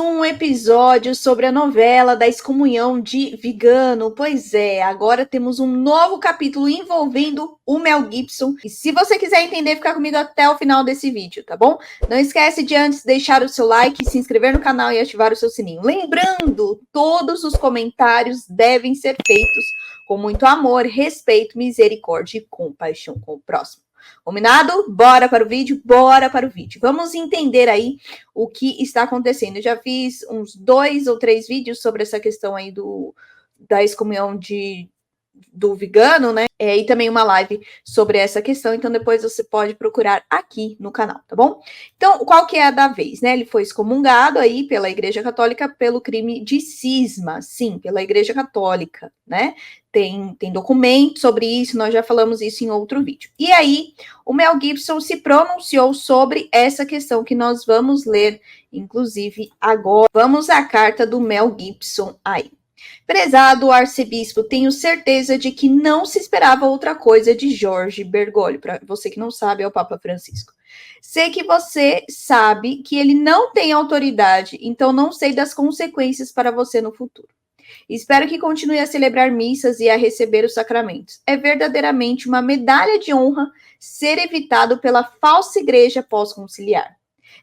um episódio sobre a novela da excomunhão de Vigano. Pois é, agora temos um novo capítulo envolvendo o Mel Gibson. E se você quiser entender, fica comigo até o final desse vídeo, tá bom? Não esquece de antes deixar o seu like, se inscrever no canal e ativar o seu sininho. Lembrando, todos os comentários devem ser feitos com muito amor, respeito, misericórdia e compaixão com o próximo. Combinado? Bora para o vídeo? Bora para o vídeo. Vamos entender aí o que está acontecendo. Eu já fiz uns 2 ou 3 vídeos sobre essa questão aí da excomunhão do Vigano, né? E também uma live sobre essa questão, então depois você pode procurar aqui no canal, tá bom? Então, qual que é a da vez, né? Ele foi excomungado aí pela Igreja Católica pelo crime de cisma, sim, pela Igreja Católica, né? Tem documento sobre isso, nós já falamos isso em outro vídeo. E aí, o Mel Gibson se pronunciou sobre essa questão que nós vamos ler, inclusive, agora. Vamos à carta do Mel Gibson aí. Prezado arcebispo, tenho certeza de que não se esperava outra coisa de Jorge Bergoglio. Para você que não sabe, é o Papa Francisco. Sei que você sabe que ele não tem autoridade, então não sei das consequências para você no futuro. Espero que continue a celebrar missas e a receber os sacramentos. É verdadeiramente uma medalha de honra ser evitado pela falsa igreja pós-conciliar.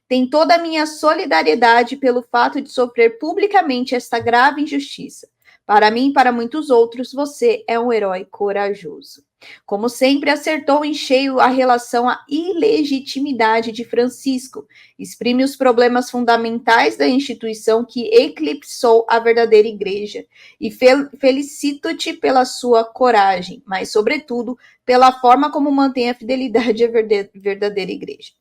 Tem toda a minha solidariedade pelo fato de sofrer publicamente esta grave injustiça. Para mim e para muitos outros, você é um herói corajoso. Como sempre, acertou em cheio a relação à ilegitimidade de Francisco. Exprime os problemas fundamentais da instituição que eclipsou a verdadeira igreja. E felicito-te pela sua coragem, mas, sobretudo, pela forma como mantém a fidelidade à verdadeira igreja.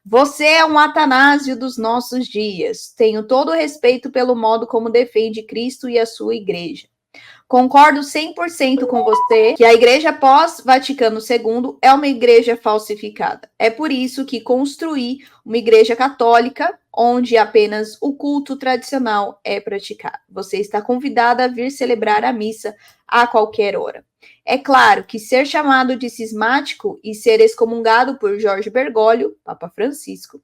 Você é um Atanásio dos nossos dias. Tenho todo o respeito pelo modo como defende Cristo e a sua igreja. Concordo 100% com você que a igreja pós-Vaticano II é uma igreja falsificada. É por isso que construí uma igreja católica onde apenas o culto tradicional é praticado. Você está convidada a vir celebrar a missa a qualquer hora. É claro que ser chamado de cismático e ser excomungado por Jorge Bergoglio, Papa Francisco,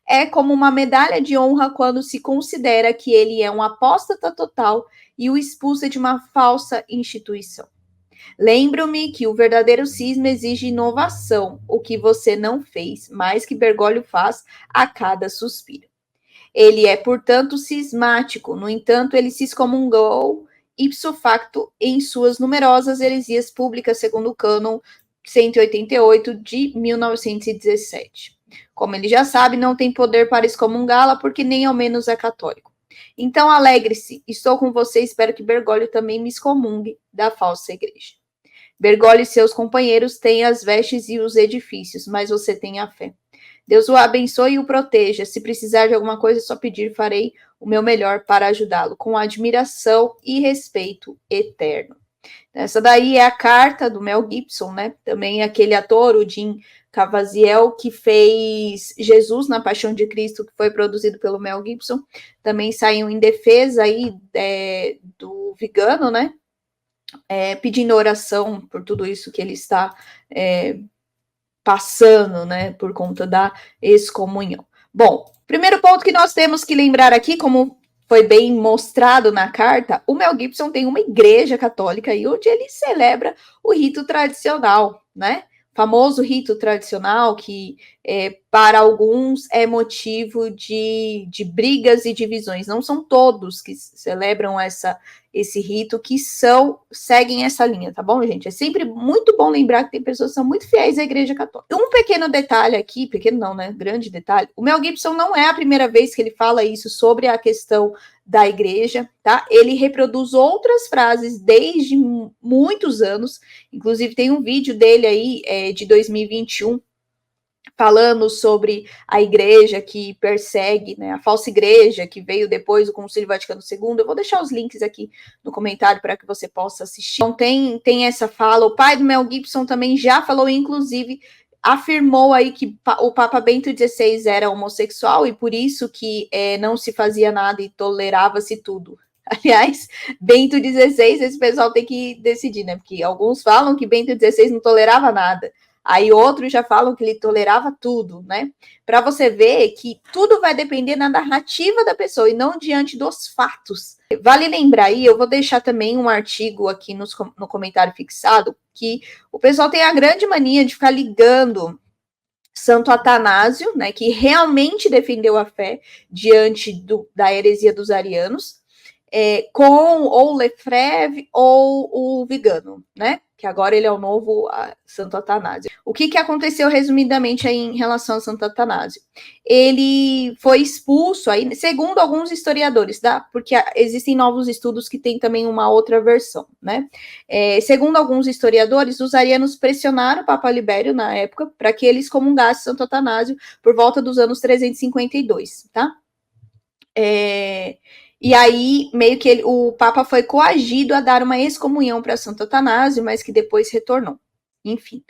é como uma medalha de honra quando se considera que ele é um apóstata total e o expulsa de uma falsa instituição. Lembro-me que o verdadeiro cisma exige inovação, o que você não fez, mas que Bergoglio faz a cada suspiro. Ele é, portanto, cismático, no entanto, ele se excomungou ipso facto em suas numerosas heresias públicas, segundo o cânon 188 de 1917. Como ele já sabe, não tem poder para excomungá-la, porque nem ao menos é católico. Então, alegre-se, estou com você, espero que Bergoglio também me excomungue da falsa igreja. Bergoglio e seus companheiros têm as vestes e os edifícios, mas você tem a fé. Deus o abençoe e o proteja. Se precisar de alguma coisa, é só pedir, farei o meu melhor para ajudá-lo, com admiração e respeito eterno. Essa daí é a carta do Mel Gibson, né? Também aquele ator, o Jim Caviezel, que fez Jesus na Paixão de Cristo, que foi produzido pelo Mel Gibson, também saiu em defesa aí do Vigano, né? Pedindo oração por tudo isso que ele está passando, né? Por conta da excomunhão. Bom, primeiro ponto que nós temos que lembrar aqui, como foi bem mostrado na carta, o Mel Gibson tem uma igreja católica aí onde ele celebra o rito tradicional, né? Famoso rito tradicional que para alguns é motivo de brigas e divisões. Não são todos que celebram esse rito que seguem essa linha, tá bom, gente? É sempre muito bom lembrar que tem pessoas que são muito fiéis à Igreja Católica. Um pequeno detalhe aqui, pequeno não, né? Grande detalhe. O Mel Gibson não é a primeira vez que ele fala isso sobre a questão da igreja, tá? Ele reproduz outras frases desde muitos anos, inclusive tem um vídeo dele aí de 2021 falando sobre a igreja que persegue, né, a falsa igreja que veio depois do Concílio Vaticano II. Eu vou deixar os links aqui no comentário para que você possa assistir. Então tem essa fala. O pai do Mel Gibson também já falou, inclusive afirmou aí que o Papa Bento XVI era homossexual e por isso que não se fazia nada e tolerava-se tudo. Aliás, Bento XVI, esse pessoal tem que decidir, né? Porque alguns falam que Bento XVI não tolerava nada. Aí outros já falam que ele tolerava tudo, né? Para você ver que tudo vai depender da narrativa da pessoa e não diante dos fatos. Vale lembrar aí, eu vou deixar também um artigo aqui no comentário fixado, que o pessoal tem a grande mania de ficar ligando Santo Atanásio, né, que realmente defendeu a fé diante da heresia dos arianos, com ou Lefebvre ou o Vigano, né? Que agora ele é o novo Santo Atanásio. O que aconteceu resumidamente aí em relação a Santo Atanásio? Ele foi expulso aí, segundo alguns historiadores, tá? Porque existem novos estudos que têm também uma outra versão, né? Segundo alguns historiadores, os arianos pressionaram o Papa Libério na época para que ele excomungasse Santo Atanásio por volta dos anos 352, tá? E aí, meio que o Papa foi coagido a dar uma excomunhão para Santo Atanásio, mas que depois retornou. Enfim.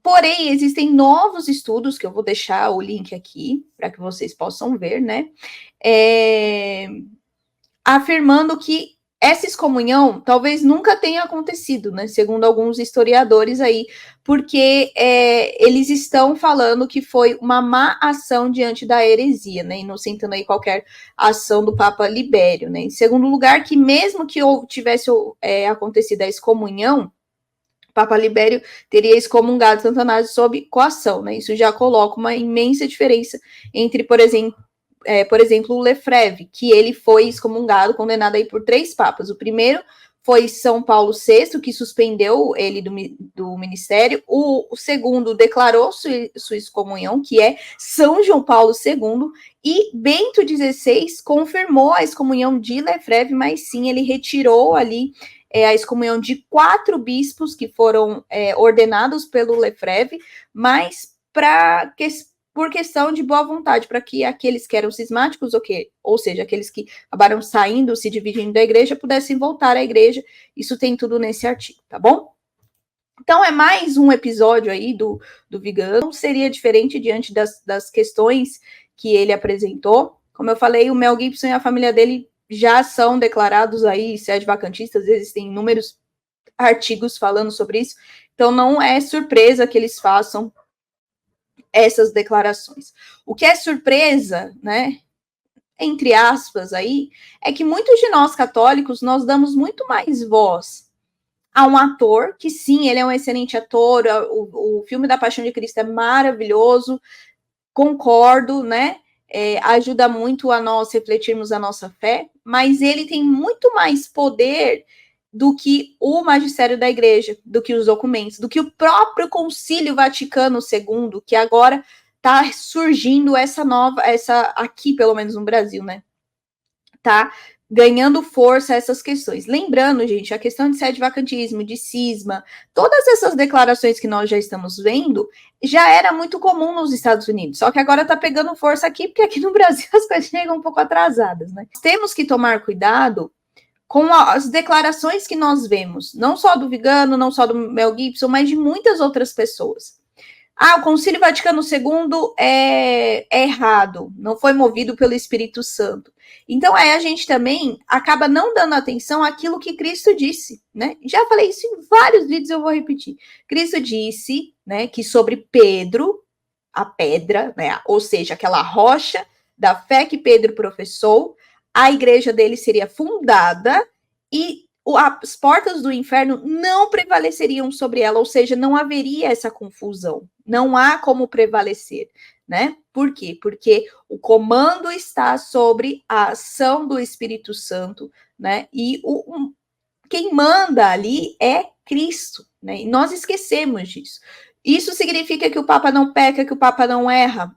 Porém, existem novos estudos, que eu vou deixar o link aqui, para que vocês possam ver, né? Afirmando que essa excomunhão talvez nunca tenha acontecido, né? Segundo alguns historiadores aí, porque eles estão falando que foi uma má ação diante da heresia, né? Inocentando aí qualquer ação do Papa Libério, né? Em segundo lugar, que mesmo que tivesse acontecido a excomunhão, o Papa Libério teria excomungado Santo Atanásio sob coação, né? Isso já coloca uma imensa diferença entre, por exemplo, o Lefebvre, que ele foi excomungado, condenado aí por 3 papas. O primeiro foi São Paulo VI, que suspendeu ele do ministério. O segundo declarou sua excomunhão, que é São João Paulo II. E Bento XVI confirmou a excomunhão de Lefebvre, mas sim, ele retirou ali a excomunhão de 4 bispos que foram ordenados pelo Lefebvre, mas por questão de boa vontade, para que aqueles que eram cismáticos, ou seja, aqueles que acabaram saindo, se dividindo da igreja, pudessem voltar à igreja. Isso tem tudo nesse artigo, tá bom? Então, é mais um episódio aí do Vigano. Não seria diferente diante das questões que ele apresentou. Como eu falei, o Mel Gibson e a família dele já são declarados aí sedevacantistas, existem inúmeros artigos falando sobre isso. Então, não é surpresa que eles façam essas declarações. O que é surpresa, né, entre aspas aí, é que muitos de nós católicos, nós damos muito mais voz a um ator, que sim, ele é um excelente ator, o filme da Paixão de Cristo é maravilhoso, concordo, né, ajuda muito a nós refletirmos a nossa fé, mas ele tem muito mais poder do que o magistério da igreja, do que os documentos, do que o próprio Concílio Vaticano II, que agora está surgindo essa aqui, pelo menos no Brasil, né? Tá ganhando força essas questões. Lembrando, gente, a questão de sedevacantismo, de cisma, todas essas declarações que nós já estamos vendo, já era muito comum nos Estados Unidos, só que agora está pegando força aqui, porque aqui no Brasil as coisas chegam um pouco atrasadas, né? Temos que tomar cuidado com as declarações que nós vemos, não só do Vigano, não só do Mel Gibson, mas de muitas outras pessoas. O Concílio Vaticano II é errado, não foi movido pelo Espírito Santo. Então, aí a gente também acaba não dando atenção àquilo que Cristo disse, né? Já falei isso em vários vídeos, eu vou repetir. Cristo disse, né, que sobre Pedro, a pedra, né, ou seja, aquela rocha da fé que Pedro professou, a igreja dele seria fundada e as portas do inferno não prevaleceriam sobre ela, ou seja, não haveria essa confusão, não há como prevalecer, né? Por quê? Porque o comando está sobre a ação do Espírito Santo, né? E quem manda ali é Cristo, né? E nós esquecemos disso. Isso significa que o Papa não peca, que o Papa não erra?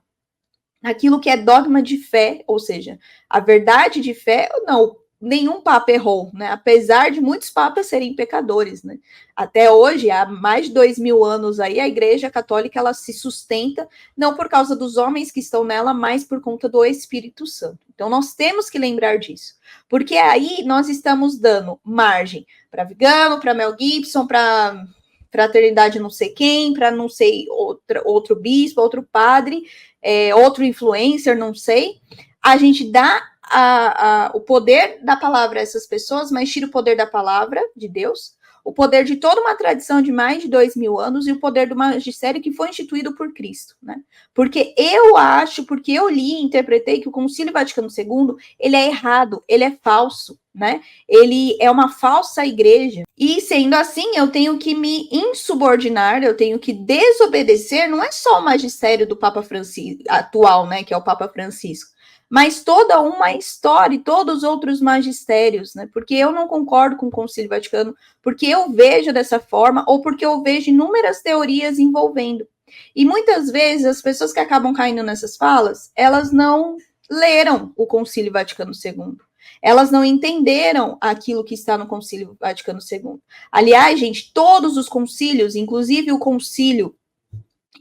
Aquilo que é dogma de fé, ou seja, a verdade de fé, não, nenhum papa errou, né? Apesar de muitos papas serem pecadores, né? Até hoje, há mais de 2000 anos aí, a Igreja Católica, ela se sustenta, não por causa dos homens que estão nela, mas por conta do Espírito Santo. Então, nós temos que lembrar disso, porque aí nós estamos dando margem para Vigano, para Mel Gibson, para fraternidade não sei quem, para não sei outro bispo, outro padre, outro influencer, não sei. A gente dá o poder da palavra a essas pessoas, mas tira o poder da palavra de Deus, o poder de toda uma tradição de mais de 2.000 anos e o poder do magistério que foi instituído por Cristo, né? Porque eu acho, porque eu li e interpretei que o Concílio Vaticano II, ele é errado, ele é falso, né? Ele é uma falsa igreja. E sendo assim, eu tenho que me insubordinar, eu tenho que desobedecer, não é só o magistério do Papa Francisco atual, né, que é o Papa Francisco, mas toda uma história e todos os outros magistérios, né? Porque eu não concordo com o Concílio Vaticano, porque eu vejo dessa forma, ou porque eu vejo inúmeras teorias envolvendo. E muitas vezes as pessoas que acabam caindo nessas falas, elas não leram o Concílio Vaticano II. Elas não entenderam aquilo que está no Concílio Vaticano II. Aliás, gente, todos os concílios, inclusive o concílio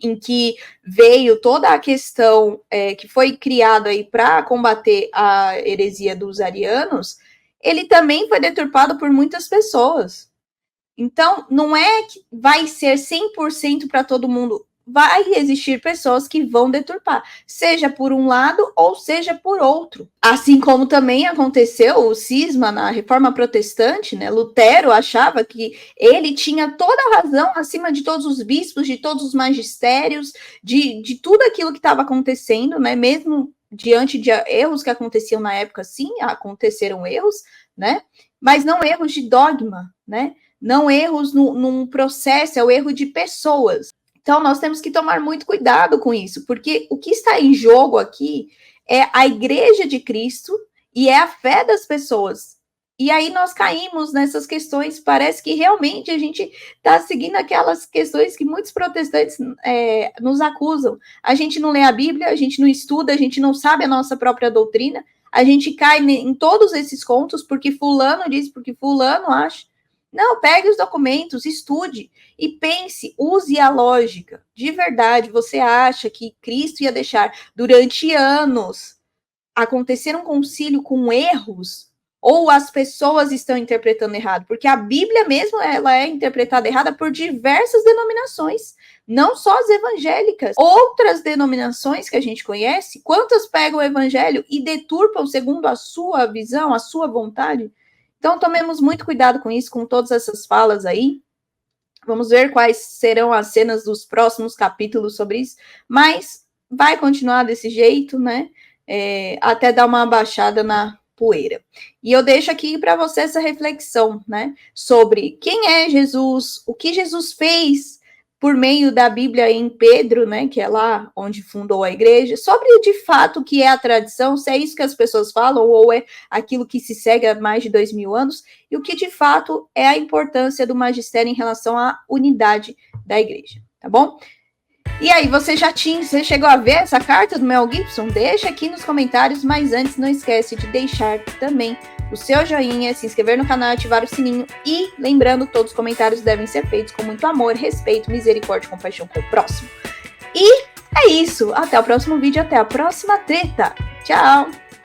em que veio toda a questão que foi criada aí para combater a heresia dos arianos, ele também foi deturpado por muitas pessoas. Então, não é que vai ser 100% para todo mundo. Vai existir pessoas que vão deturpar, seja por um lado ou seja por outro. Assim como também aconteceu o cisma na Reforma Protestante, né? Lutero achava que ele tinha toda a razão acima de todos os bispos, de todos os magistérios, de tudo aquilo que estava acontecendo, né? Mesmo diante de erros que aconteciam na época, sim, aconteceram erros, né? Mas não erros de dogma, né? Não erros num processo, é o erro de pessoas. Então, nós temos que tomar muito cuidado com isso, porque o que está em jogo aqui é a igreja de Cristo e é a fé das pessoas. E aí nós caímos nessas questões, parece que realmente a gente está seguindo aquelas questões que muitos protestantes nos acusam. A gente não lê a Bíblia, a gente não estuda, a gente não sabe a nossa própria doutrina, a gente cai em todos esses contos, porque fulano diz, porque fulano acha. Não, pegue os documentos, estude e pense, use a lógica. De verdade, você acha que Cristo ia deixar durante anos acontecer um concílio com erros? Ou as pessoas estão interpretando errado? Porque a Bíblia mesmo, ela é interpretada errada por diversas denominações, não só as evangélicas. Outras denominações que a gente conhece, quantas pegam o evangelho e deturpam segundo a sua visão, a sua vontade? Então, tomemos muito cuidado com isso, com todas essas falas aí. Vamos ver quais serão as cenas dos próximos capítulos sobre isso. Mas vai continuar desse jeito, né? Até dar uma baixada na poeira. E eu deixo aqui para você essa reflexão, né? Sobre quem é Jesus, o que Jesus fez por meio da Bíblia em Pedro, né, que é lá onde fundou a igreja, sobre de fato o que é a tradição, se é isso que as pessoas falam, ou é aquilo que se segue há mais de 2.000 anos, e o que de fato é a importância do magistério em relação à unidade da igreja, tá bom? E aí, você chegou a ver essa carta do Mel Gibson? Deixa aqui nos comentários, mas antes não esquece de deixar também o seu joinha, se inscrever no canal, ativar o sininho e lembrando, todos os comentários devem ser feitos com muito amor, respeito, misericórdia e compaixão com o próximo. E é isso, até o próximo vídeo, até a próxima treta. Tchau!